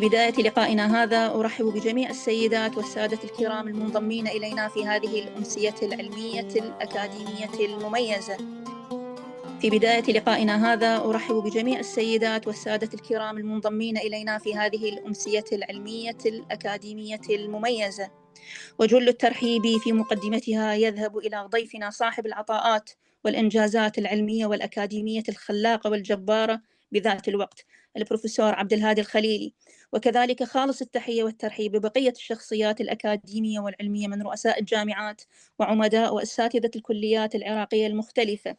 في بداية لقائنا هذا أرحب بجميع السيدات والسادة الكرام المنضمين إلينا في هذه الأمسية العلمية الأكاديمية المميزة. في بداية لقائنا هذا أرحب بجميع السيدات والسادة الكرام المنضمين إلينا في هذه الأمسية العلمية الأكاديمية المميزة، وجل الترحيب في مقدمتها يذهب إلى ضيفنا صاحب العطاءات والإنجازات العلمية والأكاديمية الخلاقة والجبارة بذات الوقت، البروفيسور عبد الهادي الخليلي، وكذلك خالص التحية والترحيب ببقية الشخصيات الأكاديمية والعلمية من رؤساء الجامعات وعمداء وأساتذة الكليات العراقية المختلفة،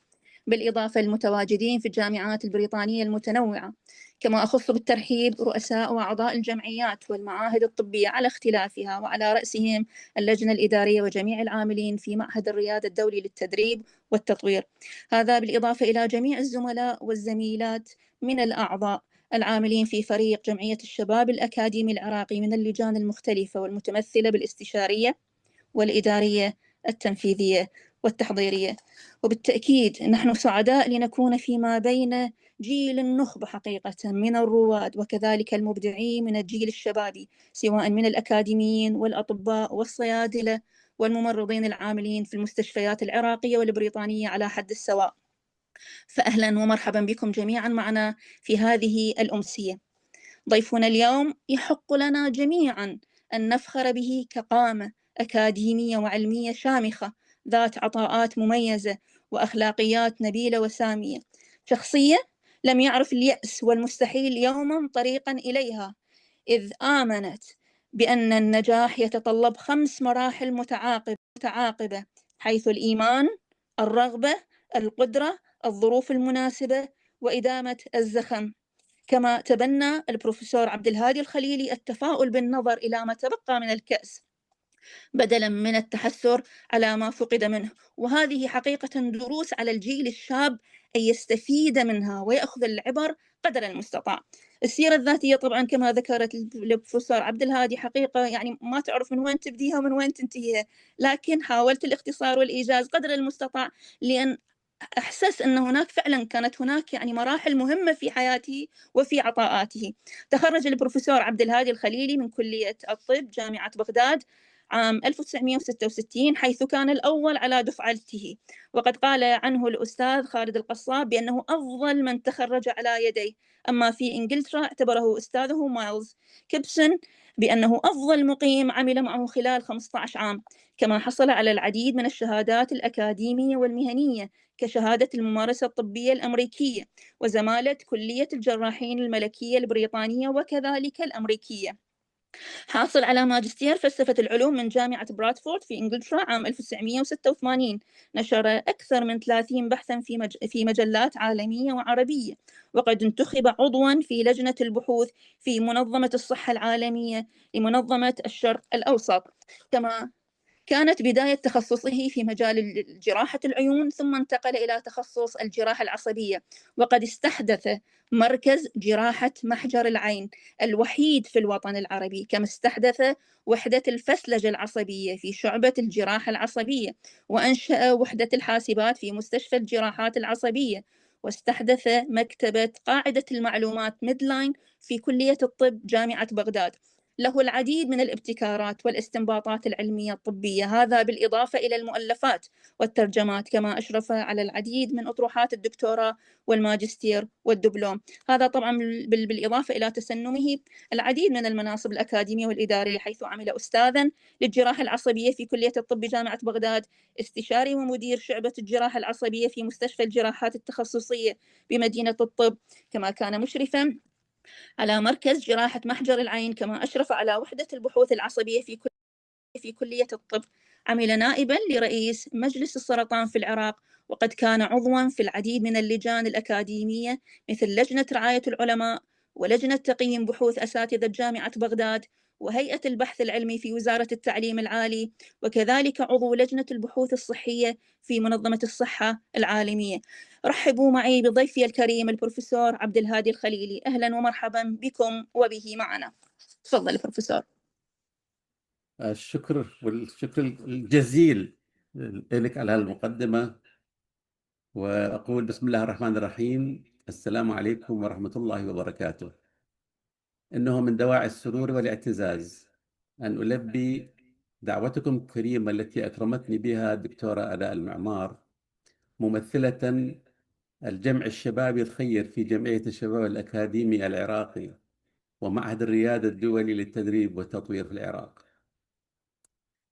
بالإضافة المتواجدين في الجامعات البريطانية المتنوعة. كما أخص بالترحيب رؤساء وأعضاء الجمعيات والمعاهد الطبية على اختلافها، وعلى رأسهم اللجنة الإدارية وجميع العاملين في معهد الرياض الدولي للتدريب والتطوير. هذا بالإضافة إلى جميع الزملاء والزميلات من الأعضاء العاملين في فريق جمعية الشباب الأكاديمي العراقي من اللجان المختلفة والمتمثلة بالاستشارية والإدارية التنفيذية والتحضيرية. وبالتأكيد نحن سعداء لنكون فيما بين جيل النخبة حقيقة من الرواد، وكذلك المبدعين من الجيل الشبابي، سواء من الأكاديميين والأطباء والصيادلة والممرضين العاملين في المستشفيات العراقية والبريطانية على حد السواء. فأهلا ومرحبا بكم جميعا معنا في هذه الأمسية. ضيفنا اليوم يحق لنا جميعا أن نفخر به كقامة أكاديمية وعلمية شامخة ذات عطاءات مميزة وأخلاقيات نبيلة وسامية، شخصية لم يعرف اليأس والمستحيل يوما طريقا إليها، إذ آمنت بأن النجاح يتطلب 5 مراحل متعاقبة، حيث الإيمان، الرغبة، القدرة، الظروف المناسبة، وإدامة الزخم. كما تبنى البروفيسور عبد الهادي الخليلي التفاؤل بالنظر إلى ما تبقى من الكأس بدلا من التحسر على ما فقد منه، وهذه حقيقة دروس على الجيل الشاب أن يستفيد منها ويأخذ العبر قدر المستطاع. السيرة الذاتية طبعا كما ذكرت البروفيسور عبد الهادي حقيقة يعني ما تعرف من وين تبديها ومن وين تنتهيها، لكن حاولت الاختصار والإيجاز قدر المستطاع، لأن أحسس أن كانت هناك يعني مراحل مهمة في حياته وفي عطاءاته. تخرج البروفيسور عبد الهادي الخليلي من كلية الطب جامعة بغداد عام 1966، حيث كان الأول على دفعته، وقد قال عنه الأستاذ خالد القصاب بأنه أفضل من تخرج على يديه. أما في إنجلترا اعتبره أستاذه مايلز كيبسون بأنه أفضل مقيم عمل معه خلال 15 عام. كما حصل على العديد من الشهادات الأكاديمية والمهنية كشهادة الممارسة الطبية الأمريكية وزمالة كلية الجراحين الملكية البريطانية وكذلك الأمريكية. حاصل على ماجستير فلسفة العلوم من جامعة برادفورد في إنجلترا عام 1986. نشر أكثر من 30 بحثا في مجلات عالمية وعربية، وقد انتخب عضوا في لجنة البحوث في منظمة الصحة العالمية لمنظمة الشرق الأوسط. كما كانت بداية تخصصه في مجال جراحة العيون، ثم انتقل إلى تخصص الجراحة العصبية، وقد استحدث مركز جراحة محجر العين الوحيد في الوطن العربي، كما استحدث وحدة الفسلجة العصبية في شعبة الجراحة العصبية، وأنشأ وحدة الحاسبات في مستشفى الجراحات العصبية، واستحدث مكتبة قاعدة المعلومات ميدلاين في كلية الطب جامعة بغداد. له العديد من الابتكارات والاستنباطات العلمية الطبية، هذا بالإضافة إلى المؤلفات والترجمات، كما أشرف على العديد من أطروحات الدكتوراه والماجستير والدبلوم. هذا طبعا بالإضافة إلى تسنمه العديد من المناصب الأكاديمية والإدارية، حيث عمل أستاذا للجراحة العصبية في كلية الطب جامعة بغداد، استشاري ومدير شعبة الجراحة العصبية في مستشفى الجراحات التخصصية بمدينة الطب، كما كان مشرفا على مركز جراحة محجر العين، كما أشرف على وحدة البحوث العصبية في كلية الطب. عمل نائبا لرئيس مجلس السرطان في العراق، وقد كان عضوا في العديد من اللجان الأكاديمية مثل لجنة رعاية العلماء، ولجنة تقييم بحوث أساتذة جامعة بغداد، وهيئة البحث العلمي في وزارة التعليم العالي، وكذلك عضو لجنة البحوث الصحية في منظمة الصحة العالمية. رحبوا معي بضيفي الكريم البروفيسور عبد الهادي الخليلي. أهلا ومرحبا بكم وبه معنا. تفضل البروفيسور. الشكر والشكر الجزيل لك على المقدمة، وأقول بسم الله الرحمن الرحيم. السلام عليكم ورحمة الله وبركاته. إنه من دواعي السرور والاعتزاز أن ألبي دعوتكم الكريمة التي أكرمتني بها الدكتورة آلاء المعمار، ممثلة الجمع الشبابي الخير في جمعية الشباب الأكاديمي العراقي ومعهد الريادة الدولي للتدريب والتطوير في العراق.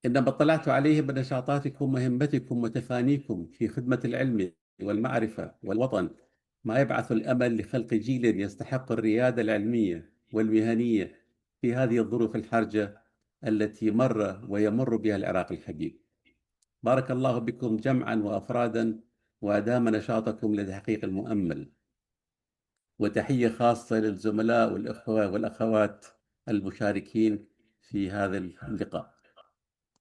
إنما اطلعت عليه بنشاطاتكم ومهمتكم وتفانيكم في خدمة العلم والمعرفة والوطن، ما يبعث الأمل لخلق جيل يستحق الريادة العلمية والمهنية في هذه الظروف الحرجة التي مر ويمر بها العراق الحبيب. بارك الله بكم جمعا وأفرادا وأدام نشاطكم لتحقيق المؤمل. وتحية خاصة للزملاء والإخوة والأخوات المشاركين في هذا اللقاء.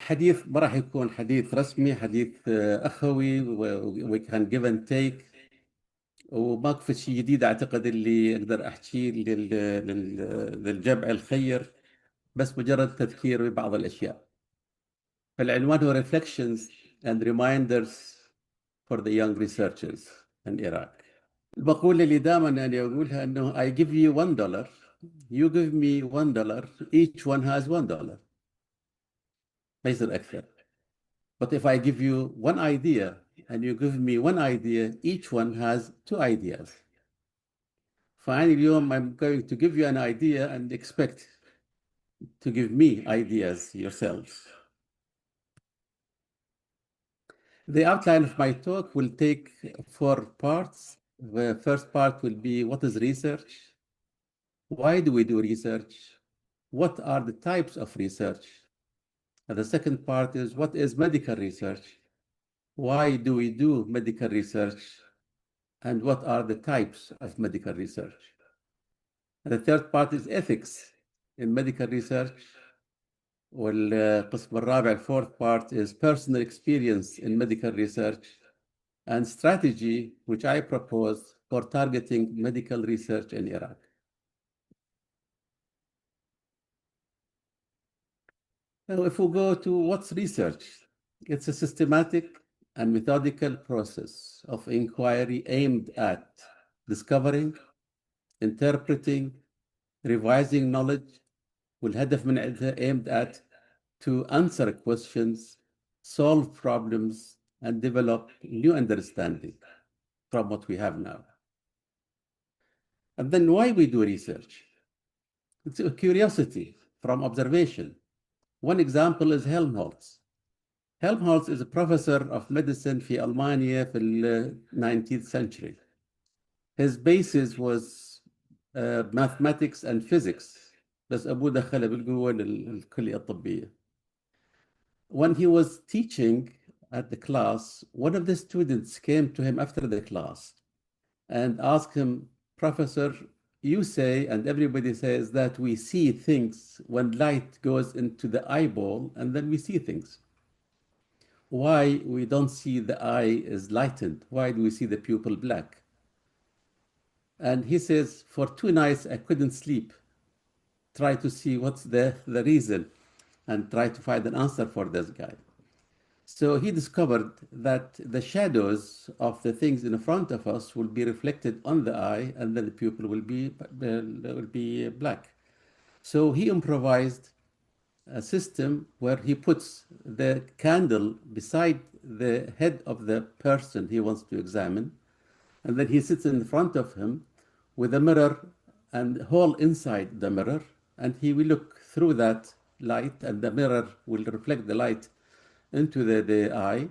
حديث ما راح يكون حديث رسمي، حديث أخوي وكان give and take، وماكو في شيء جديد أعتقد اللي أقدر أحكيه للجمع الخير، بس مجرد تذكير ببعض الأشياء. فالعنوان هو Reflections and Reminders for the Young Researchers in Iraq. المقولة اللي دائما أنا أقولها أنه I give you $1, you give me $1, each one has $1. ما يصير أكثر. But if I give you one idea and you give me one idea, each one has 2 ideas. فأنا اليوم I'm going to give you an idea and expect to give me ideas yourselves. The outline of my talk will take 4 parts. The first part will be what is research? Why do we do research? What are the types of research? And the second part is what is medical research? Why do we do medical research? And what are the types of medical research? And the third part is ethics in medical research. والقسم الرابع, the fourth part, is personal experience in medical research and strategy, which I propose for targeting medical research in Iraq. Now, if we go to what's research, it's a systematic and methodical process of inquiry aimed at discovering, interpreting, revising knowledge, والهدف من عندها aimed at to answer questions, solve problems, and develop new understanding from what we have now. And then why we do research? It's a curiosity from observation. One example is Helmholtz. Helmholtz is a professor of medicine في ألمانيا في the 19th century. His basis was mathematics and physics. بس أبوه دخله بالقوة للكلية الطبية. When he was teaching at the class, one of the students came to him after the class and asked him, Professor, you say, and everybody says, that we see things when light goes into the eyeball and then we see things. Why we don't see the eye is lightened? Why do we see the pupil black? And he says, for 2 nights I couldn't sleep. Try to see what's the reason and try to find an answer for this guy. So he discovered that the shadows of the things in front of us will be reflected on the eye, and then the pupil will be black. So he improvised a system where he puts the candle beside the head of the person he wants to examine, and then he sits in front of him with a mirror and hole inside the mirror, and he will look through that light, and the mirror will reflect the light into the eye,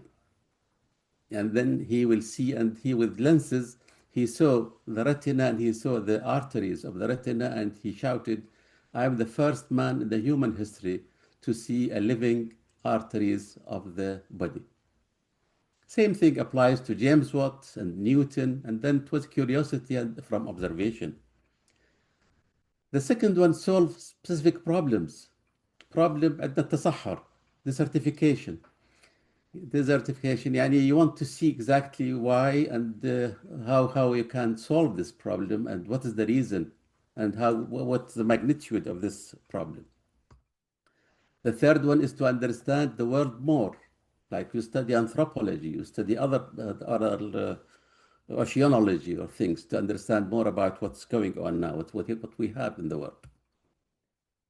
and then he will see, and he with lenses, he saw the retina and he saw the arteries of the retina, and he shouted, I am the first man in the human history to see a living arteries of the body. Same thing applies to James Watt and Newton, and then it was curiosity and from observation. The second one solves specific problems. Problem at the تصحر, desertification. Desertification, يعني you want to see exactly why and how you can solve this problem and what is the reason and what's the magnitude of this problem. The third one is to understand the world more. Like you study anthropology, you study other oceanology or things to understand more about what's going on now, what we have in the world.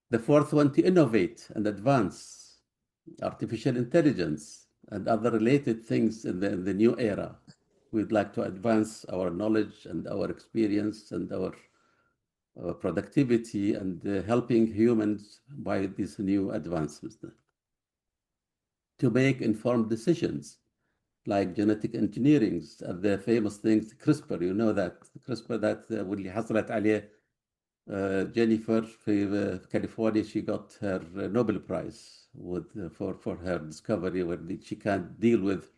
The fourth one, to innovate and advance artificial intelligence and other related things in the new era. We'd like to advance our knowledge and our experience and our productivity and helping humans by these new advancements. To make informed decisions like genetic engineering, the famous things, CRISPR, you know that CRISPR that واللي حصلت عليه Jennifer في California, she got her Nobel Prize for her discovery where she can deal with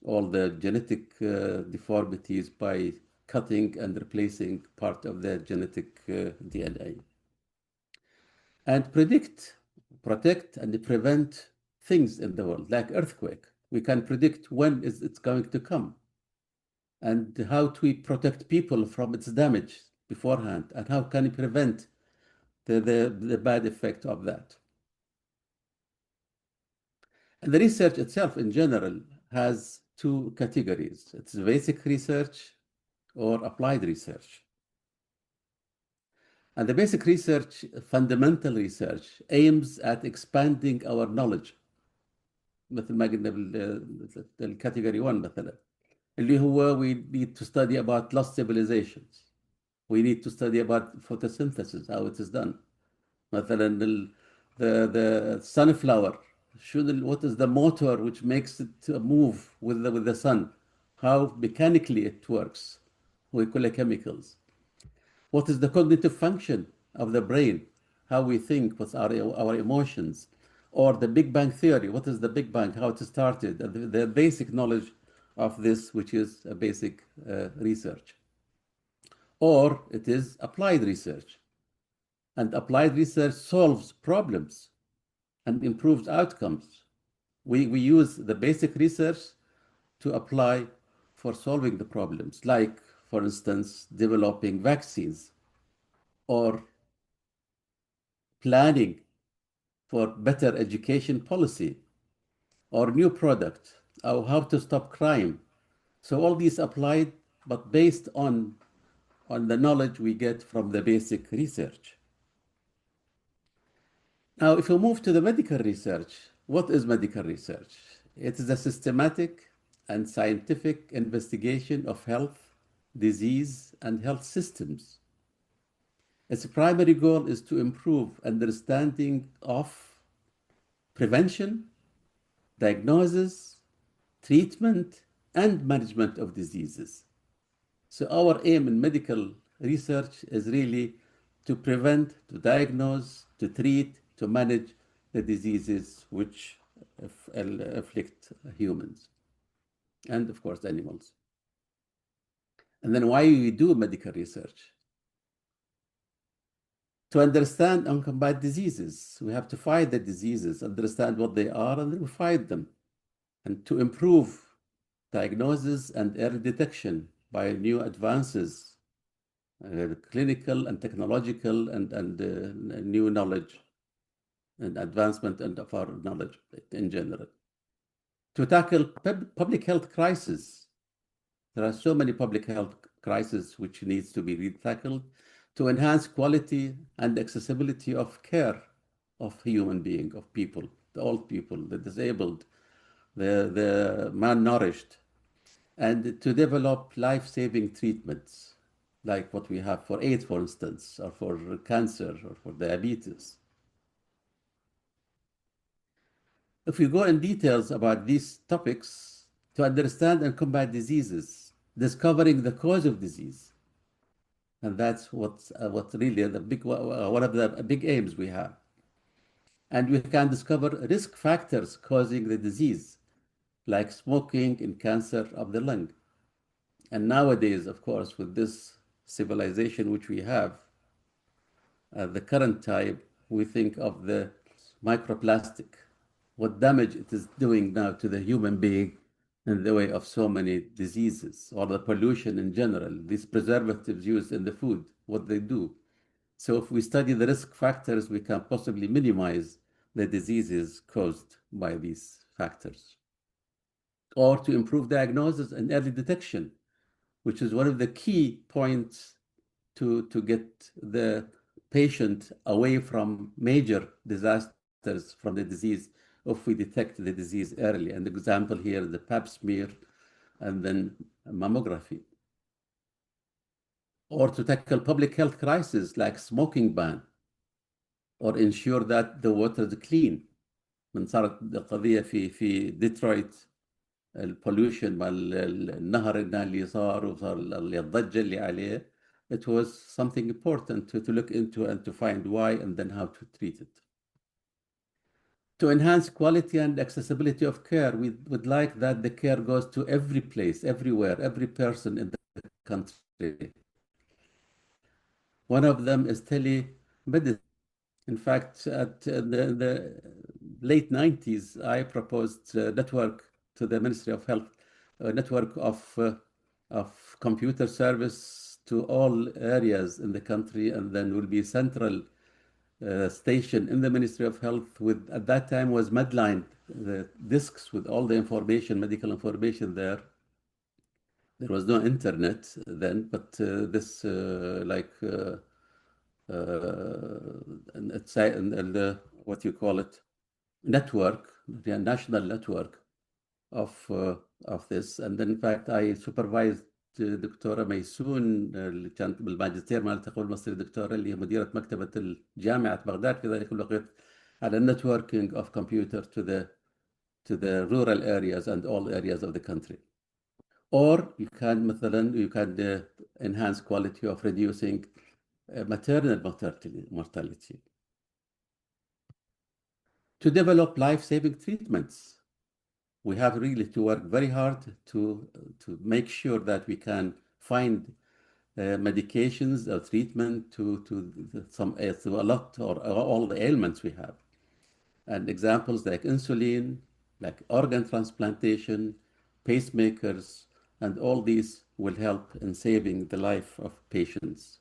all the genetic deformities by cutting and replacing part of the genetic DNA. And predict, protect, and prevent things in the world, like earthquake. We can predict when it's going to come and how to protect people from its damage beforehand, and how can you prevent the bad effect of that. And the research itself in general has two categories. It's basic research or applied research. And the basic research, fundamental research, aims at expanding our knowledge. مثل ما قلنا بالكاتيجوري 1 مثلا اللي هو we need to study about lost civilizations. We need to study about photosynthesis, how it is done. مثلا the sunflower, what is the motor which makes it move with the sun? How mechanically it works? We call it chemicals. What is the cognitive function of the brain? How we think, what's our emotions? Or the Big Bang Theory, what is the Big Bang, how it started, the basic knowledge of this, which is a basic research. Or it is applied research. And applied research solves problems and improves outcomes. We use the basic research to apply for solving the problems, like, for instance, developing vaccines or planning for better education policy or new product or how to stop crime. So all these applied, but based on the knowledge we get from the basic research. Now, if we move to the medical research, what is medical research? It is a systematic and scientific investigation of health, disease, and health systems. Its primary goal is to improve understanding of prevention, diagnosis, treatment, and management of diseases. So our aim in medical research is really to prevent, to diagnose, to treat, to manage the diseases which afflict humans and, of course, animals. And then why we do medical research? To understand and combat diseases. We have to fight the diseases, understand what they are, and then we fight them. And to improve diagnosis and early detection by new advances, clinical and technological and new knowledge and advancement of our knowledge in general. To tackle public health crises. There are so many public health crises which needs to be tackled. To enhance quality and accessibility of care of human beings, of people, the old people, the disabled, the malnourished, and to develop life-saving treatments like what we have for AIDS, for instance, or for cancer, or for diabetes. If we go in details about these topics, to understand and combat diseases, discovering the cause of disease, and that's what's really one of the big aims we have. And we can discover risk factors causing the disease, like smoking and cancer of the lung. And nowadays, of course, with this civilization which we have, the current time, we think of the microplastic, what damage it is doing now to the human being in the way of so many diseases, or the pollution in general, these preservatives used in the food, what they do. So if we study the risk factors, we can possibly minimize the diseases caused by these factors. Or to improve diagnosis and early detection, which is one of the key points to get the patient away from major disasters from the disease if we detect the disease early. An example here, the pap smear and then mammography. Or to tackle public health crises like smoking ban, or ensure that the water is clean. من صارت القضية في ديترويت البوليوشن مال النهر اللي صار وصار الضجة اللي عليه. It was something important to look into and to find why and then how to treat it. To enhance quality and accessibility of care, we would like that the care goes to every place, everywhere, every person in the country. One of them is telemedicine. In fact, at the late 90s, I proposed a network to the Ministry of Health, a network of computer service to all areas in the country, and then will be central station in the Ministry of Health with, at that time, was Medline, the discs with all the information, medical information there. There was no internet then, but this what you call it, network, the national network of this. And then in fact I supervised دكتورة ميسون اللي كانت بالماجستير مال التقويم المصري، الدكتورة اللي هي مديرة مكتبة جامعة بغداد في ذلك الوقت، على networking of computer to the rural areas and all areas of the country. Or you can مثلا enhance quality of reducing maternal mortality. To develop life-saving treatments, we have really to work very hard to make sure that we can find medications or treatment to a lot or all the ailments we have. And examples like insulin, like organ transplantation, pacemakers, and all these will help in saving the life of patients.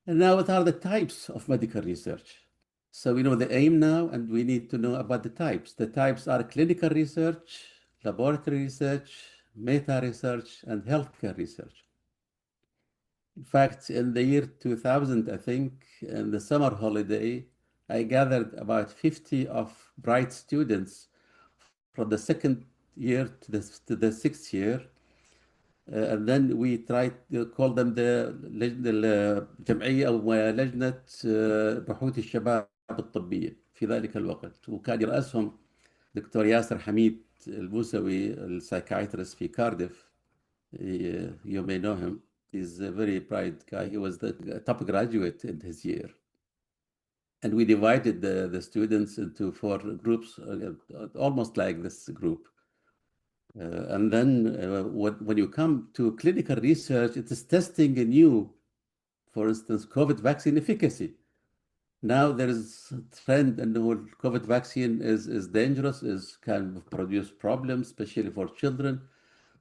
And now, what are the types of medical research? So we know the aim now, and we need to know about the types. The types are clinical research, laboratory research, meta-research, and healthcare research. In fact, in the year 2000, I think, in the summer holiday, I gathered about 50 of bright students from the second year to the sixth year. And then we tried to call them الجمعية أو لجنة بحوث الشباب الطبية في ذلك الوقت، وكان يرأسهم دكتور ياسر حميد الموسوي السايكايترست في كارديف. You may know him. He's a very bright guy. He was the top graduate in his year. And we divided the students into 4 groups, almost like this group. And then when you come to clinical research, it is testing a new, for instance, COVID vaccine efficacy. Now there is a trend, and the whole COVID vaccine is dangerous, can produce problems, especially for children.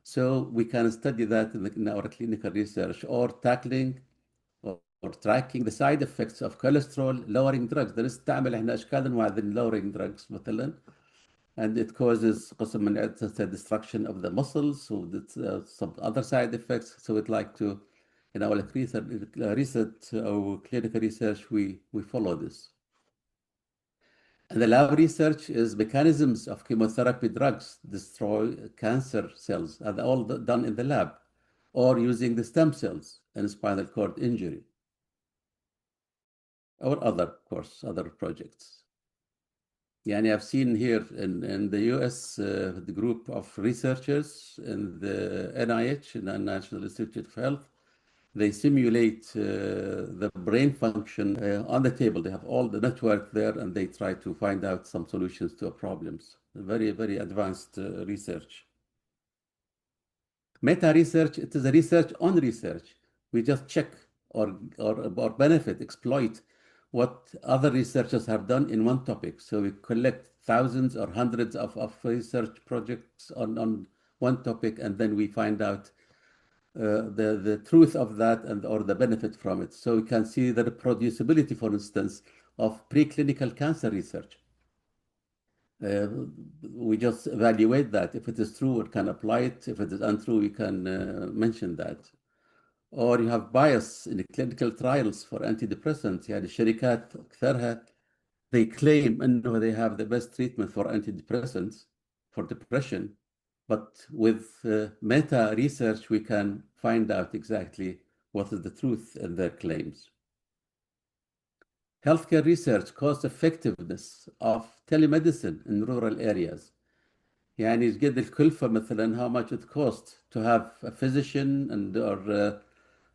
So we can study that in our clinical research, or tackling or tracking the side effects of cholesterol lowering drugs. there نستعمل احنا اشكال انواع lowering drugs مثلا, and it causes قسم من destruction of the muscles, so that's some other side effects. So we'd like to, in our research or clinical research, we follow this. And the lab research is mechanisms of chemotherapy drugs destroy cancer cells, and all done in the lab, or using the stem cells in spinal cord injury, or other projects. Yani I've seen here in the US, the group of researchers in the NIH, the National Institute of Health, they simulate the brain function on the table. They have all the network there, and they try to find out some solutions to problems. Very, very advanced research. Meta-research, it is a research on research. We just check or benefit, exploit what other researchers have done in one topic. So we collect thousands or hundreds of research projects on one topic, and then we find out the truth of that or the benefit from it. So we can see the reproducibility, for instance, of preclinical cancer research. We just evaluate that. If it is true, we can apply it. If it is untrue, we can mention that. or you have bias in the clinical trials for antidepressants. يعني الشركات أكثرها they claim أنه they have the best treatment for antidepressants for depression, but with meta research we can find out exactly what is the truth in their claims. Healthcare research, cost effectiveness of telemedicine in rural areas. يعني قد الكلفة مثلا how much it costs to have a physician and or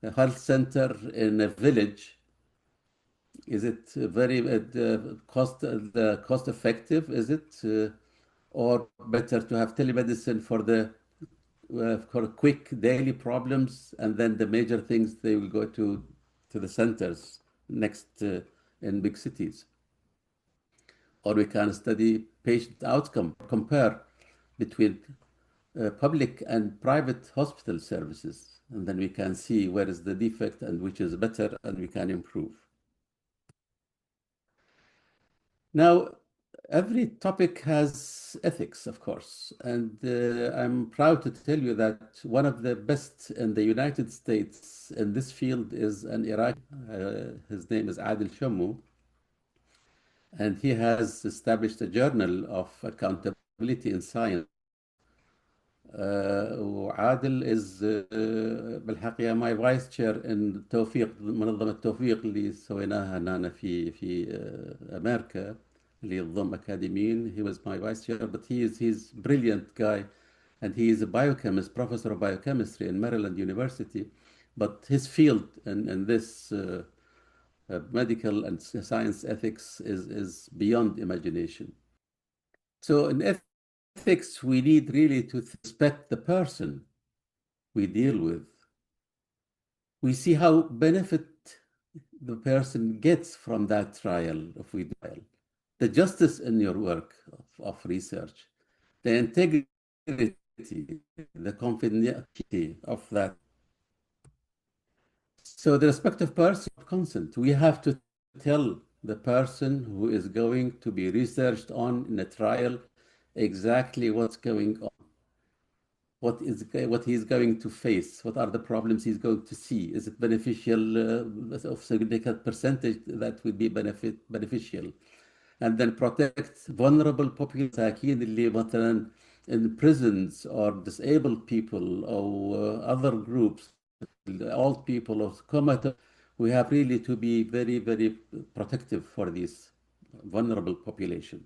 a health center in a village. Is it very cost effective? Is it or better to have telemedicine for the for quick daily problems, and then the major things they will go to the centers next in big cities? Or we can study patient outcome, compare between public and private hospital services, and then we can see where is the defect and which is better, and we can improve. Now, every topic has ethics, of course, and I'm proud to tell you that one of the best in the United States in this field is an Iraqi. His name is Adil Shammu, and he has established a journal of accountability in science. وعادل is بالحقيقة my vice chair in توفيق منظمة توفيق اللي سويناها هنا في أمريكا اللي يضم أكاديميين. He was my vice chair, but he's brilliant guy, and he is a biochemist, professor of biochemistry in Maryland University, but his field in this medical and science ethics is beyond imagination. So in ethics, we need really to respect the person we deal with. We see how benefit the person gets from that trial, if we trial. The justice in your work of research, the integrity, the confidentiality of that. So the respective person consent, we have to tell the person who is going to be researched on in a trial exactly what's going on, what he's going to face, what are the problems he's going to see. Is it beneficial of significant percentage that would be beneficial? And then protect vulnerable populations اللي مثلا in prisons or disabled people or other groups, old people or comatose. We have really to be very, very protective for these vulnerable population,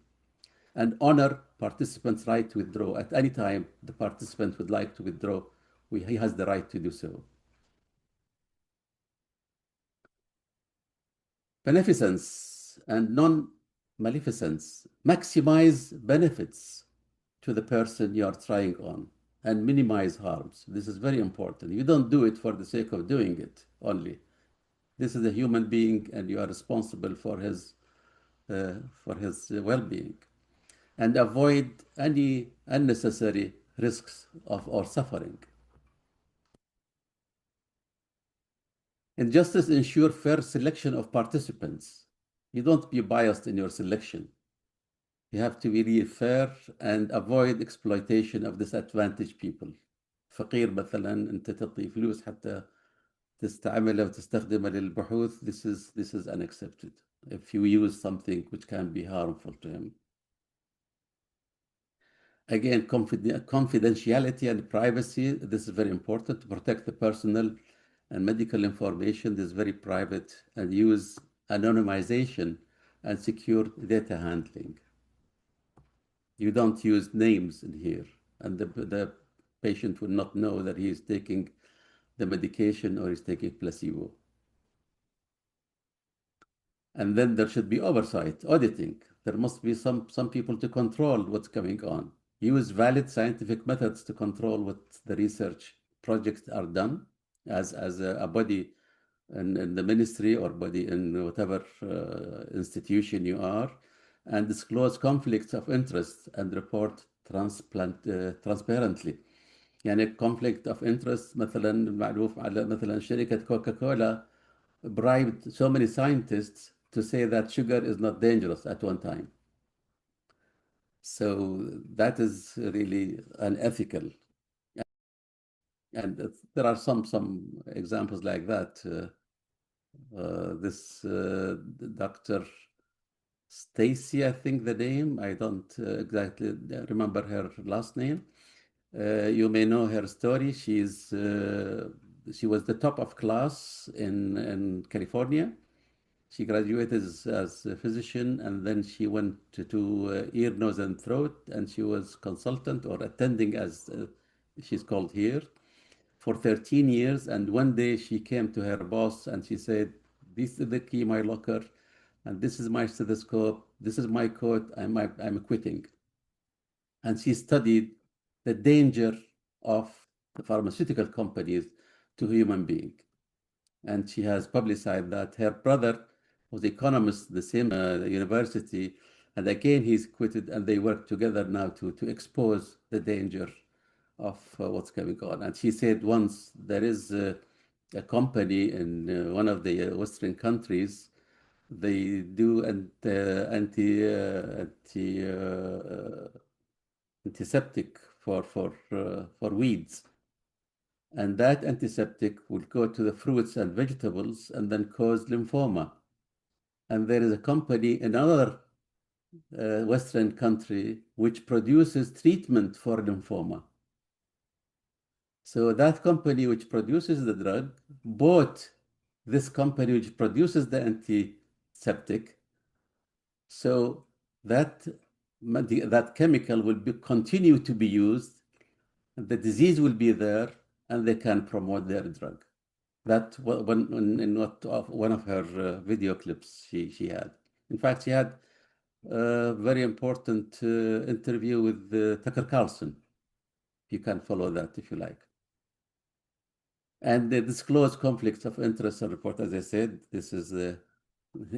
and honor participants' right to withdraw. At any time the participant would like to withdraw, he has the right to do so. Beneficence and non-maleficence. Maximize benefits to the person you are trying on and minimize harms. This is very important. You don't do it for the sake of doing it only. This is a human being, and you are responsible for his well-being. And avoid any unnecessary risks or suffering. And justice ensure fair selection of participants. You don't be biased in your selection. You have to be really fair and avoid exploitation of disadvantaged people. فقير مثلا أنت تعطي فلوس حتى تستعملها وتستخدمها للبحوث. This is unaccepted if you use something which can be harmful to him. Again, confidentiality and privacy. This is very important to protect the personal and medical information. This is very private, and use anonymization and secure data handling. You don't use names in here, and the patient will not know that he is taking the medication or is taking placebo. And then there should be oversight, auditing. There must be some people to control what's going on. Use valid scientific methods to control what the research projects are done as a body in the ministry or body in whatever institution you are, and disclose conflicts of interest and report transparently. يعني conflict of interest مثلا معروف على مثلا شركة كوكاكولا bribed so many scientists to say that sugar is not dangerous at one time. So that is really unethical. And there are some examples like that. This Dr. Stacy, I think the name, I don't exactly remember her last name. You may know her story. She was the top of class in California. She graduated as a physician, and then she went to ear, nose, and throat, and she was consultant or attending, as she's called here, for 13 years. And one day she came to her boss and she said, "This is the key, my locker, and this is my stethoscope, this is my coat, I'm quitting." And she studied the danger of the pharmaceutical companies to human being. And she has publicized that. Her brother was economist, the same university, and again he's quitted, and they work together now to expose the danger of what's going on. And she said once there is a company in one of the Western countries, they do antiseptic for weeds, and that antiseptic will go to the fruits and vegetables and then cause lymphoma. And there is a company in another Western country which produces treatment for lymphoma. So that company which produces the drug bought this company which produces the antiseptic. So that chemical will continue to be used, the disease will be there, and they can promote their drug. That one of her video clips she had. In fact, she had a very important interview with Tucker Carlson. You can follow that if you like. And the disclosed conflicts of interest and report, as I said, this is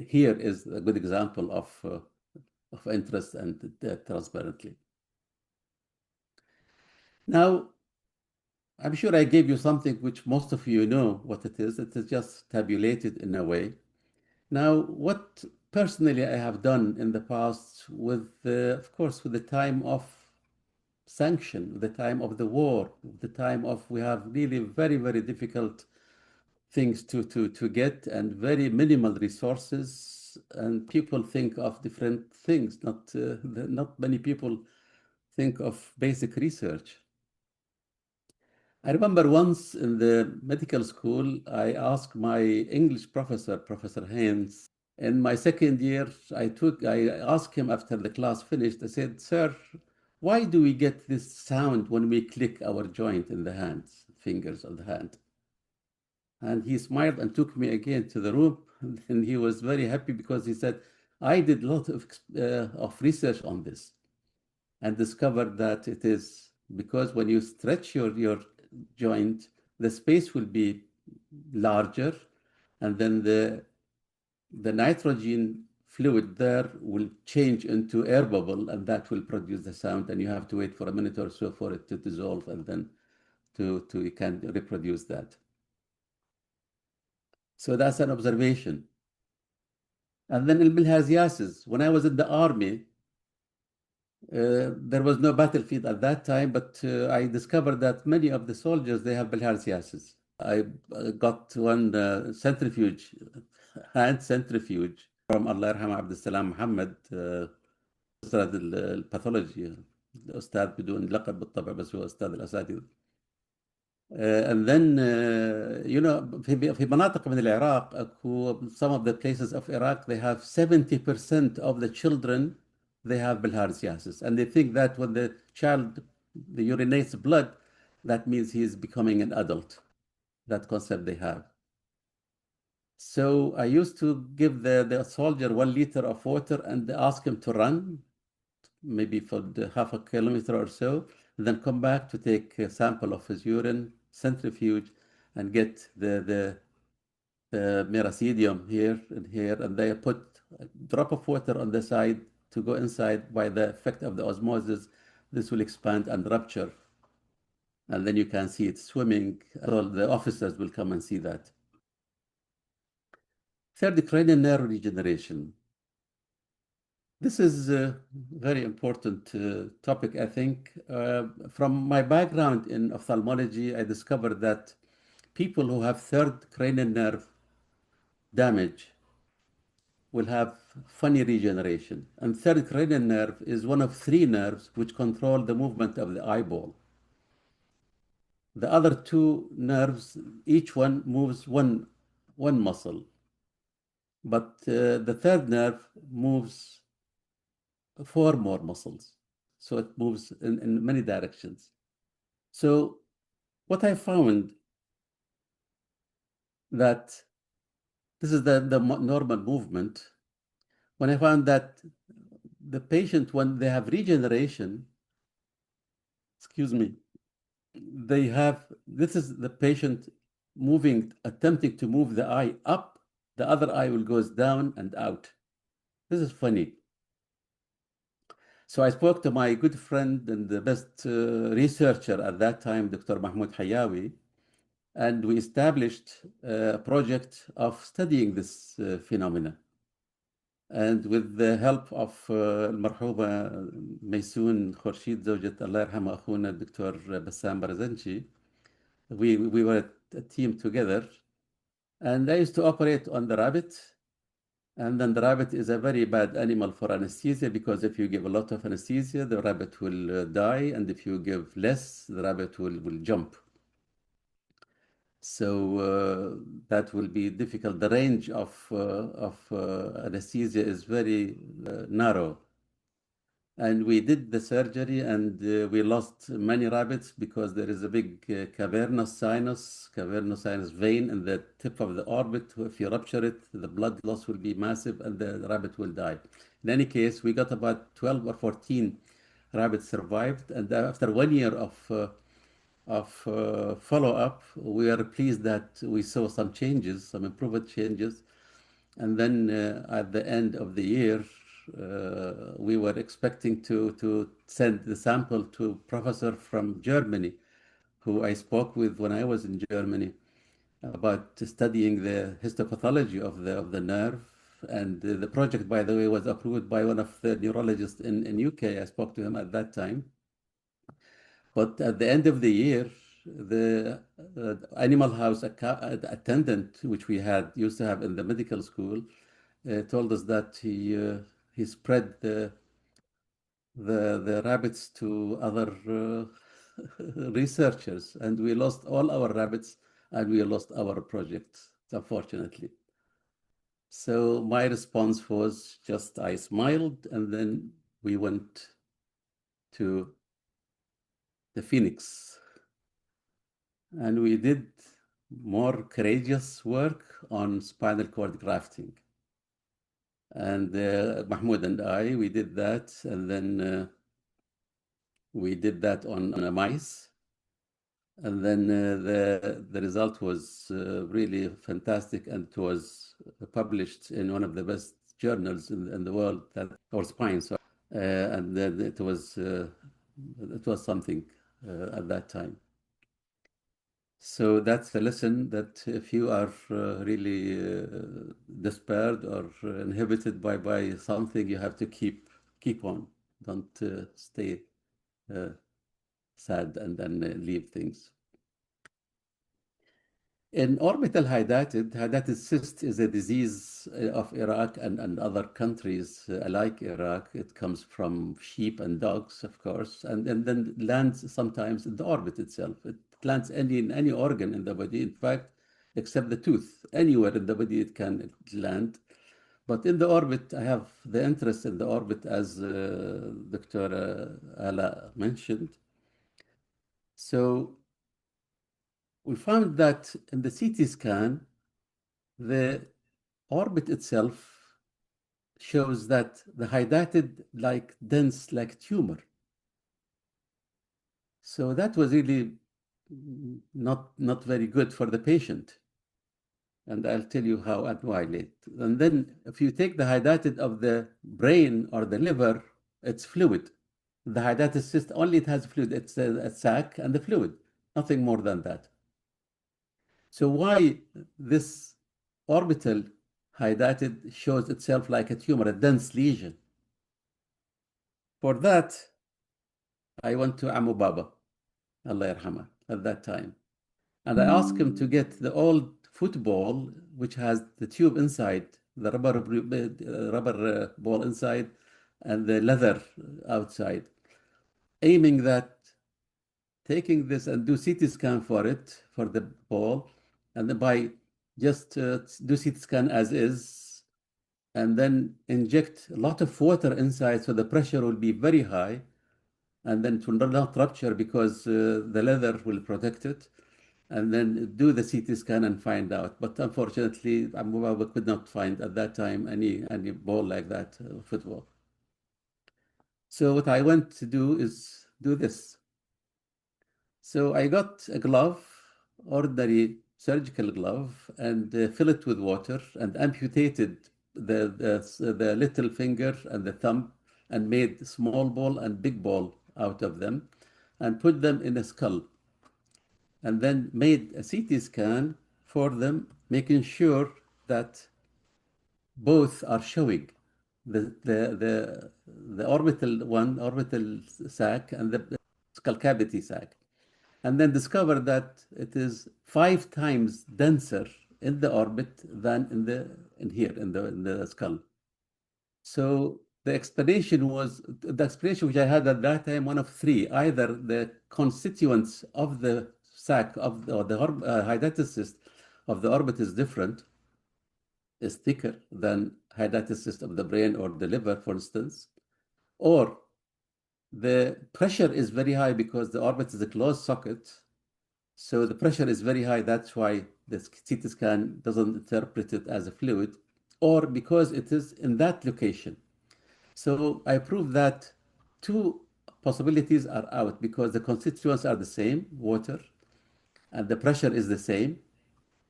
here is a good example of interest and transparently. Now, I'm sure I gave you something which most of you know what it is. It is just tabulated in a way. Now, what personally I have done in the past with, of course, with the time of sanction, the time of the war, the time of we have really very, very difficult things to get and very minimal resources, and people think of different things. Not many people think of basic research. I remember once in the medical school, I asked my English professor, Professor Haynes, in my second year, I asked him after the class finished, I said, "Sir, why do we get this sound when we click our joint in the hands, fingers of the hand?" And he smiled and took me again to the room. And he was very happy because he said, "I did a lot of research on this and discovered that it is because when you stretch your joint, the space will be larger, and then the nitrogen fluid there will change into air bubble, and that will produce the sound, and you have to wait for a minute or so for it to dissolve, and then you can reproduce that. So that's an observation. And then in bilharziasis, when I was in the army, there was no battlefield at that time, but I discovered that many of the soldiers, they have bilharziasis. I got one centrifuge, hand centrifuge from Allah Yarham Abdul Salam Muhammad, أستاذ الباثولوجي، الأستاذ بدون لقب بالطبع بس هو أستاذ الأساتذة. And then, في مناطق من العراق, some of the places of Iraq, they have 70% of the children, they have bilharziasis. And they think that when the child urinates blood, that means he is becoming an adult. That concept they have. So I used to give the soldier 1 liter of water and ask him to run, maybe for half a kilometer or so, and then come back to take a sample of his urine, centrifuge, and get the miracidium here and here, and they put a drop of water on the side to go inside. By the effect of the osmosis, this will expand and rupture, and then you can see it swimming. So the officers will come and see that. Third, cranial nerve regeneration. This is a very important topic, I think. From my background in ophthalmology, I discovered that people who have third cranial nerve damage will have funny regeneration. And third cranial nerve is one of three nerves which control the movement of the eyeball. The other two nerves, each one moves one muscle. But the third nerve moves four more muscles. So it moves in many directions. So what I found that this is the normal movement. When I found that the patient, when they have regeneration, this is the patient attempting to move the eye up, the other eye will goes down and out. This is funny. So I spoke to my good friend and the best researcher at that time, Dr. Mahmoud Hayawi, and we established a project of studying this phenomena. And with the help of المرحومة ميسون خورشيد زوجة الله يرحمها أخونا الدكتور بسام برزنشي, we were a team together. And I used to operate on the rabbit. And then the rabbit is a very bad animal for anesthesia, because if you give a lot of anesthesia, the rabbit will die. And if you give less, the rabbit will jump. So that will be difficult. The range of anesthesia is very narrow. And we did the surgery, and we lost many rabbits because there is a big cavernous sinus vein in the tip of the orbit. If you rupture it, the blood loss will be massive and the rabbit will die. In any case, we got about 12 or 14 rabbits survived. And after 1 year of follow-up, we are pleased that we saw some changes, some improved changes. And then at the end of the year, we were expecting to send the sample to a professor from Germany, who I spoke with when I was in Germany about studying the histopathology of the nerve. And the project, by the way, was approved by one of the neurologists in UK. I spoke to him at that time. But at the end of the year, the animal house attendant, which we used to have in the medical school, told us that he spread the rabbits to other researchers, and we lost all our rabbits, and we lost our project, unfortunately. So my response was just, I smiled, and then we went to the Phoenix, and we did more courageous work on spinal cord grafting. And Mahmoud and I, we did that, and then we did that on mice. And then the result was really fantastic, and it was published in one of the best journals in the world, or spine. So, and then it was something at that time. So that's a lesson, that if you are really despaired or inhibited by something, you have to keep on. Don't stay sad and then leave things. In orbital hydatid cyst is a disease of Iraq and other countries like Iraq. It comes from sheep and dogs, of course, and then lands sometimes in the orbit itself. It lands in any organ in the body, in fact, except the tooth. Anywhere in the body it can land. But in the orbit, I have the interest in the orbit, as Dr. Ala mentioned. So we found that in the CT scan, the orbit itself shows that the hydatid dense like tumor. So that was really not very good for the patient. And I'll tell you how and why later. And then if you take the hydatid of the brain or the liver, it's fluid. The hydatid cyst, only it has fluid. It's a sac and the fluid, nothing more than that. So why this orbital hydatid shows itself like a tumor, a dense lesion? For that, I went to Amu Baba, Allah yarhamah, at that time. And I asked him to get the old football, which has the tube inside, the rubber ball inside, and the leather outside, aiming that, taking this and do CT scan for it, for the ball, and then by just do CT scan as is, and then inject a lot of water inside so the pressure will be very high, and then it will not rupture because the leather will protect it, and then do the CT scan and find out. But unfortunately, Abu Baba could not find at that time any ball like that, football. So what I went to do is do this. So I got a glove, ordinary surgical glove, and fill it with water and amputated the little finger and the thumb and made small ball and big ball out of them and put them in a skull. And then made a CT scan for them, making sure that both are showing the orbital sac and the skull cavity sac, and then discover that it is 5 times denser in the orbit than in the skull. So the explanation which I had at that time, one of 3: either the constituents of the sac or the hydatid cyst of the orbit is different, is thicker than hydatid cyst of the brain or the liver, for instance, or the pressure is very high because the orbit is a closed socket. So the pressure is very high. That's why the CT scan doesn't interpret it as a fluid, or because it is in that location. So I proved that 2 possibilities are out because the constituents are the same, water, and the pressure is the same,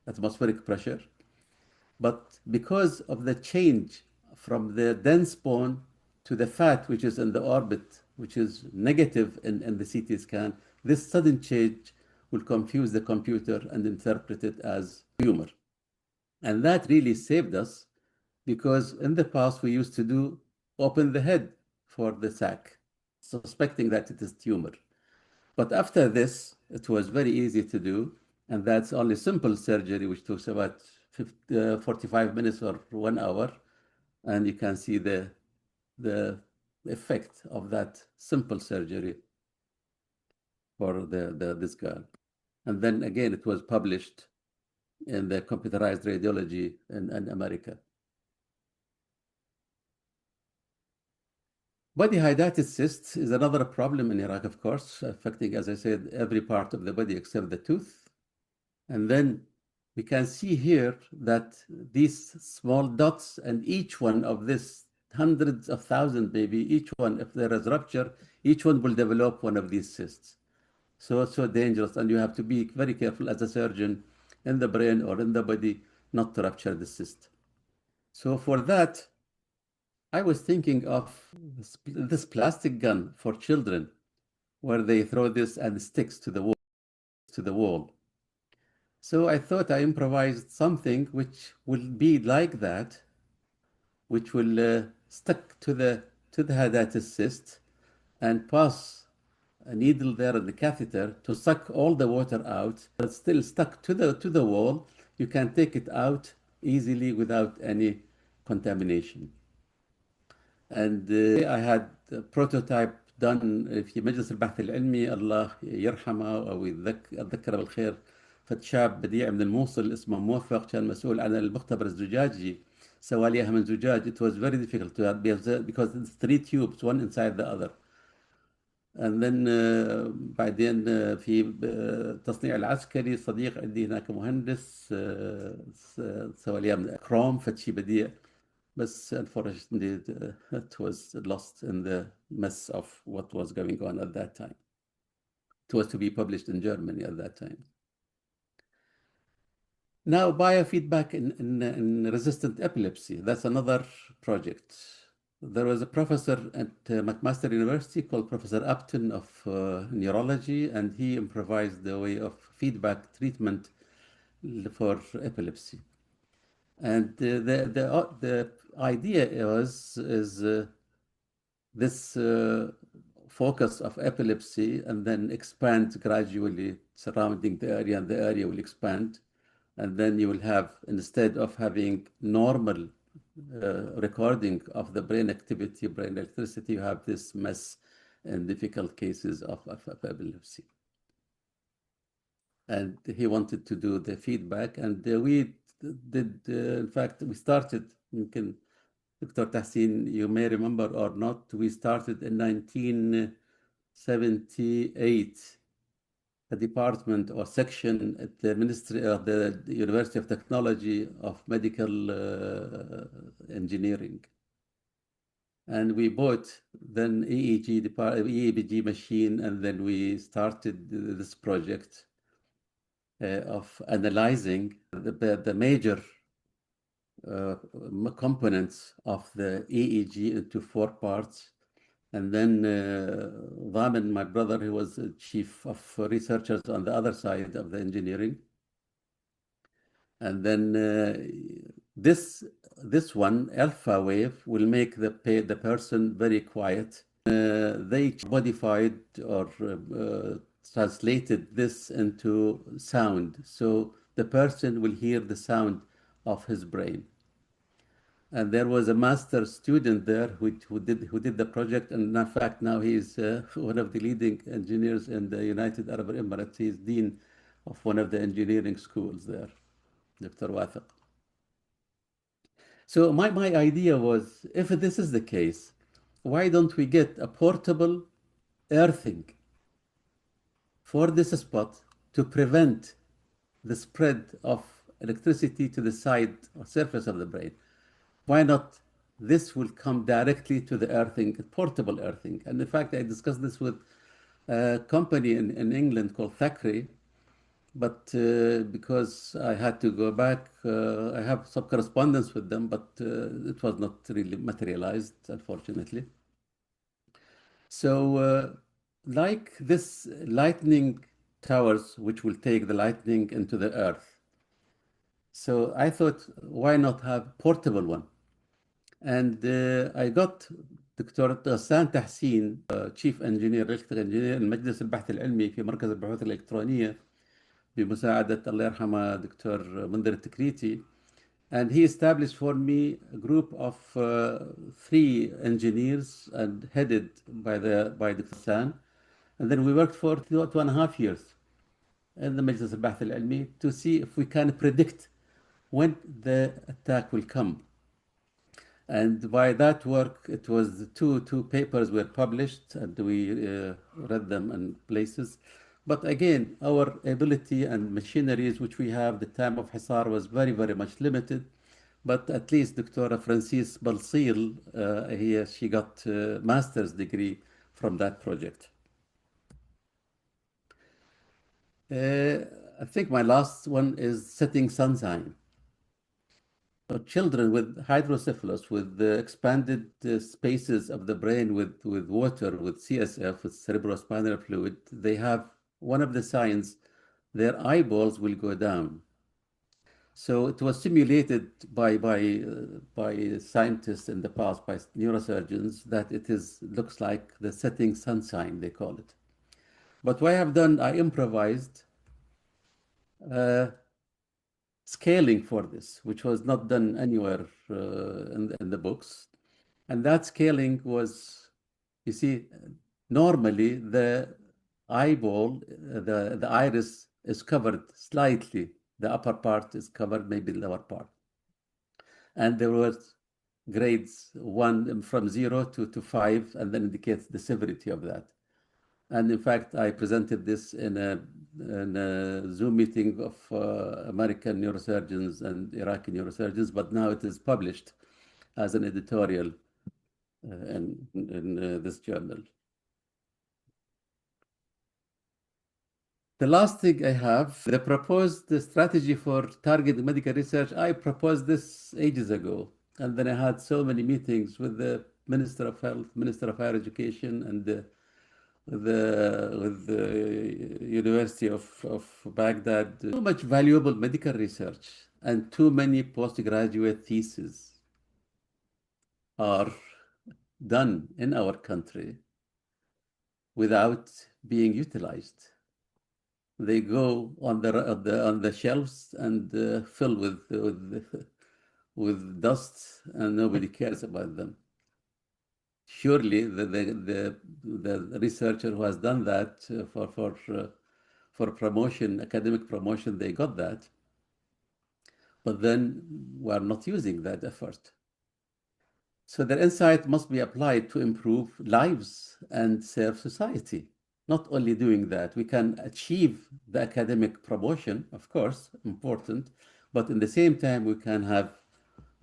atmospheric pressure. But because of the change from the dense bone to the fat, which is in the orbit, which is negative in the CT scan, this sudden change will confuse the computer and interpret it as tumor. And that really saved us, because in the past we used to open the head for the sac, suspecting that it is tumor. But after this, it was very easy to do, and that's only simple surgery, which takes about 45 minutes or 1 hour, and you can see the effect of that simple surgery for this guy. And then again, it was published in the computerized radiology in America. Body hydatid cyst is another problem in Iraq, of course, affecting, as I said, every part of the body except the tooth. And then we can see here that these small dots, and each one of this, hundreds of thousands maybe, each one, if there is rupture, each one will develop one of these cysts. So it's so dangerous, and you have to be very careful as a surgeon in the brain or in the body not to rupture the cyst. So for that, I was thinking of this plastic gun for children, where they throw this and it sticks to the wall. So I thought I improvised something which will be like that, which will stick to the hydatid cyst and pass a needle there in the catheter to suck all the water out, but still stuck to the wall. You can take it out easily without any contamination. And I had a prototype done في مجلس البحث العلمي، الله يرحمه أو يذكره بالخير، فشاب بديع من الموصل اسمه موفق، كان مسؤول عن المختبر الزجاجي، سوى لي إياها من زجاج. It was very difficult to because it's 3 tubes, one inside the other. And then بعدين في التصنيع العسكري، صديق عندي هناك مهندس سوى لي إياها من كروم، فشي بديع. But unfortunately, it was lost in the mess of what was going on at that time. It was to be published in Germany at that time. Now, biofeedback in resistant epilepsy, that's another project. There was a professor at McMaster University called Professor Upton of neurology, and he improvised the way of feedback treatment for epilepsy. And the idea is this focus of epilepsy and then expand gradually surrounding the area, and the area will expand. And then you will have, instead of having normal recording of the brain activity, brain electricity, you have this mess and difficult cases of epilepsy. And he wanted to do the feedback, and we did, in fact, we started, you can, Dr. Tahsin, you may remember or not, we started in 1978, a department or section at the Ministry of the University of Technology of Medical Engineering. And we bought then EEG machine, and then we started this project of analyzing the major components of the EEG into 4 parts. And then Dhaman, my brother, who was chief of researchers on the other side of the engineering. And then this one, alpha wave, will make the person very quiet. They modified or translated this into sound. So the person will hear the sound of his brain. And there was a master student there who did the project, and in fact now he is one of the leading engineers in the United Arab Emirates. He is dean of one of the engineering schools there, Dr. Wathiq. So my idea was, if this is the case, why don't we get a portable earthing for this spot to prevent the spread of electricity to the side or surface of the brain? Why not this will come directly to the earthing, portable earthing? And in fact, I discussed this with a company in England called Thackeray, but because I had to go back, I have some correspondence with them, but it was not really materialized, unfortunately. So like this lightning towers, which will take the lightning into the earth. So I thought, why not have portable one? And I got دكتور غسان تحسين chief engineer electrical engineer المجلس البحث العلمي في مركز البحوث الإلكترونية بمساعدة الله يرحمه دكتور منذر التكريتي. And he established for me a group of 3 engineers and headed by Dr. Hassan. And then we worked for 2.5 years in the مجلس البحث العلمي to see if we can predict when the attack will come. And by that work, it was two papers were published, and we read them in places. But again, our ability and machineries which we have, the time of Hisar was very, very much limited. But at least Dr. Francis Balsil, she got a master's degree from that project. I think my last one is setting sunshine. Children with hydrocephalus, with the expanded spaces of the brain with water, with CSF, with cerebrospinal fluid, they have one of the signs, their eyeballs will go down. So it was simulated by scientists in the past, by neurosurgeons, that it looks like the setting sunshine, they call it. But what I have done, I improvised scaling for this, which was not done anywhere in the books. And that scaling was, you see, normally the eyeball, the iris is covered slightly. The upper part is covered, maybe the lower part. And there were grades 1 from 0 to 5, and then indicates the severity of that. And in fact, I presented this in a Zoom meeting of American neurosurgeons and Iraqi neurosurgeons, but now it is published as an editorial in this journal. The last thing I have, the proposed strategy for targeted medical research. I proposed this ages ago, and then I had so many meetings with the Minister of Health, Minister of Higher Education, and with the University of Baghdad. Too much valuable medical research and too many postgraduate theses are done in our country without being utilized. They go on the shelves and fill with dust, and nobody cares about them. Surely the researcher who has done that for promotion, academic promotion, they got that. But then we're not using that effort. So their insight must be applied to improve lives and serve society. Not only doing that, we can achieve the academic promotion, of course, important, but in the same time, we can have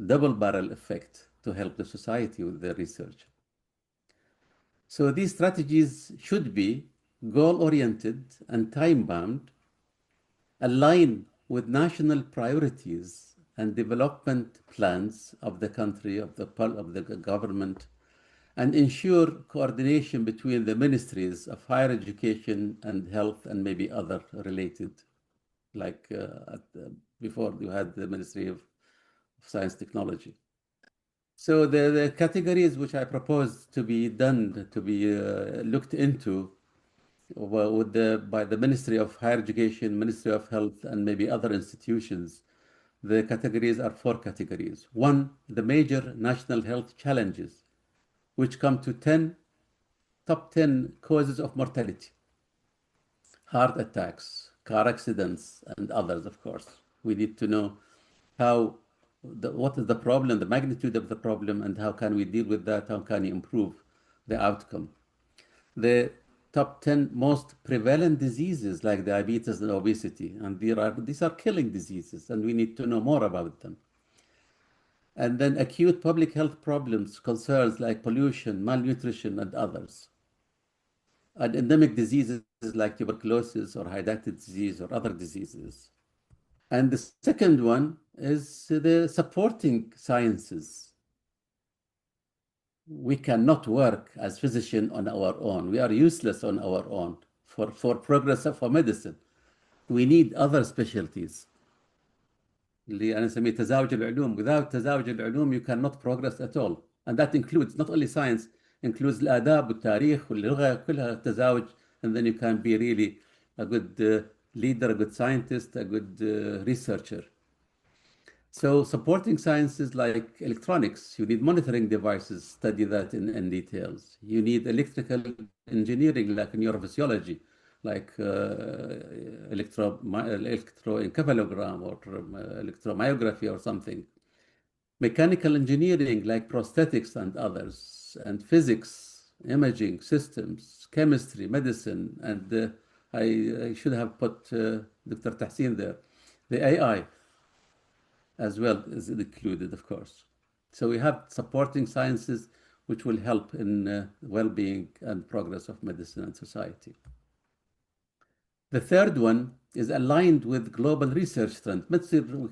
double barrel effect to help the society with their research. So these strategies should be goal-oriented and time-bound, align with national priorities and development plans of the country, of the government, and ensure coordination between the ministries of higher education and health and maybe other related, like before you had the Ministry of Science Technology. So the categories which I propose to be done, to be looked into by the Ministry of Higher Education, Ministry of Health, and maybe other institutions, the categories are 4 categories. 1, the major national health challenges, which come to top 10 causes of mortality. Heart attacks, car accidents, and others, of course. We need to know what is the problem, the magnitude of the problem, and how can we deal with that, how can we improve the outcome. The top 10 most prevalent diseases like diabetes and obesity, and these are killing diseases, and we need to know more about them. And then acute public health problems, concerns like pollution, malnutrition, and others. And endemic diseases like tuberculosis or hydatid disease or other diseases. And the second one is the supporting sciences. We cannot work as physicians on our own. We are useless on our own for progress of medicine. We need other specialties. اللي أنا أسميه تزاوج العلوم. Without تزاوج العلوم, you cannot progress at all. And that includes not only science, includes الآداب والتاريخ واللغة, كلها تزاوج. And then you can be really a good leader, a good scientist, a good researcher. So supporting sciences like electronics, you need monitoring devices, study that in details. You need electrical engineering like neurophysiology, like electroencephalogram or electromyography or something. Mechanical engineering like prosthetics and others, and physics, imaging systems, chemistry, medicine, and I should have put Dr. Tahsin there. The AI as well is included, of course. So we have supporting sciences which will help in well-being and progress of medicine and society. The third one is aligned with global research trends. We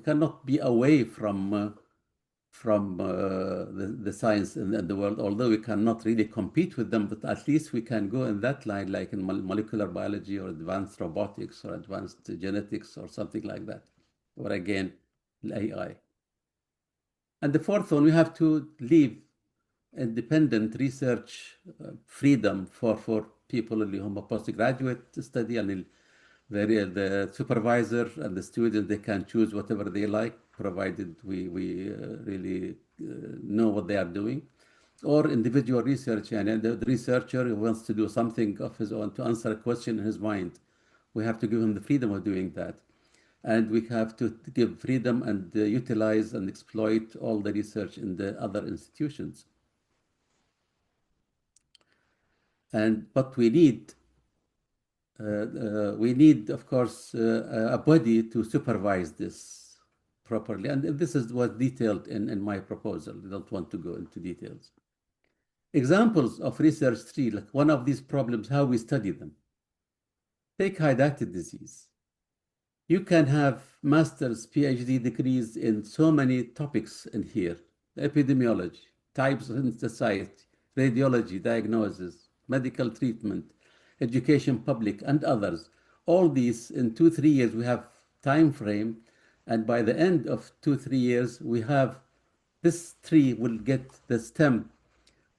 cannot be away from the science in the world, although we cannot really compete with them, but at least we can go in that line, like in molecular biology or advanced robotics or advanced genetics or something like that, or again, AI. And the fourth one, we have to leave independent research freedom for people اللي هم postgraduate study, and the supervisor and the student, they can choose whatever they like, provided we really know what they are doing. Or individual research, and the researcher who wants to do something of his own, to answer a question in his mind, we have to give him the freedom of doing that. And we have to give freedom and utilize and exploit all the research in the other institutions. But we need, of course, a body to supervise this properly. And this was detailed in my proposal. I don't want to go into details. Examples of research tree, like one of these problems, how we study them. Take hydatid disease. You can have master's, PhD degrees in so many topics in here. Epidemiology, types in society, radiology, diagnosis, medical treatment, education public, and others. All these in 2-3 years, we have time frame. And by the end of 2-3 years, we have this tree will get the stem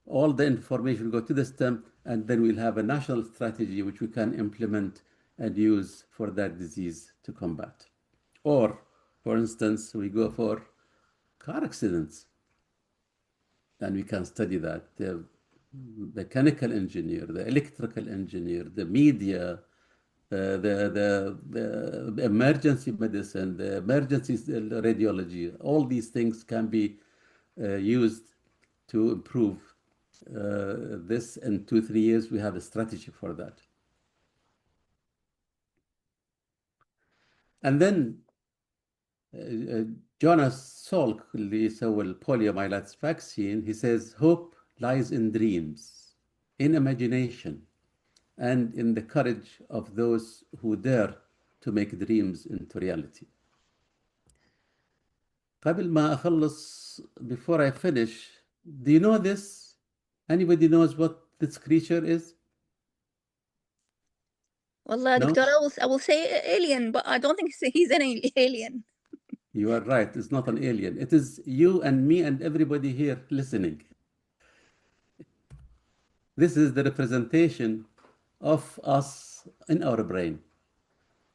all the information will go to the STEM, and then we'll have a national strategy which we can implement and use for that disease to combat. Or, for instance, we go for car accidents, and we can study that. The mechanical engineer, the electrical engineer, the media, the emergency medicine, the emergency radiology, all these things can be used to improve this. In 2-3 years, we have a strategy for that. And then Jonas Salk, اللي سوى البوليوميلايتس vaccine, he says, hope lies in dreams, in imagination, and in the courage of those who dare to make dreams into reality. قبل ما أخلص, before I finish, do you know this? Anybody knows what this creature is? والله No? دكتور, I will say alien, but I don't think he's an alien. You are right. It's not an alien. It is you and me and everybody here listening. This is the representation of us in our brain.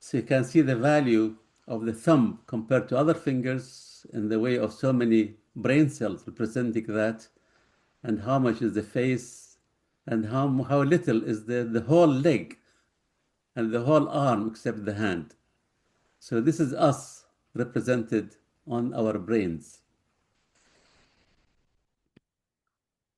So you can see the value of the thumb compared to other fingers in the way of so many brain cells representing that, and how much is the face, and how little is the whole leg and the whole arm except the hand. So this is us represented on our brains.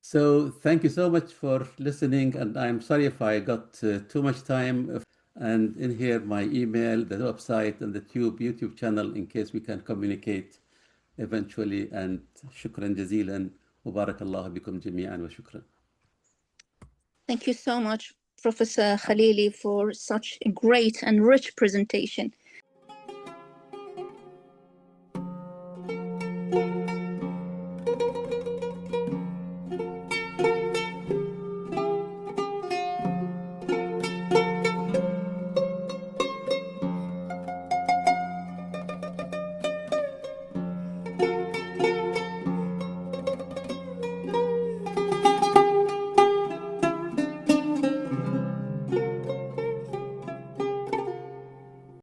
So thank you so much for listening, and I'm sorry if I got too much time. And in here, my email, the website, and the YouTube channel, in case we can communicate eventually. And shukran jazilan, wa barakallahu bikum jami'an wa shukran. Thank you so much, Professor Khalili, for such a great and rich presentation.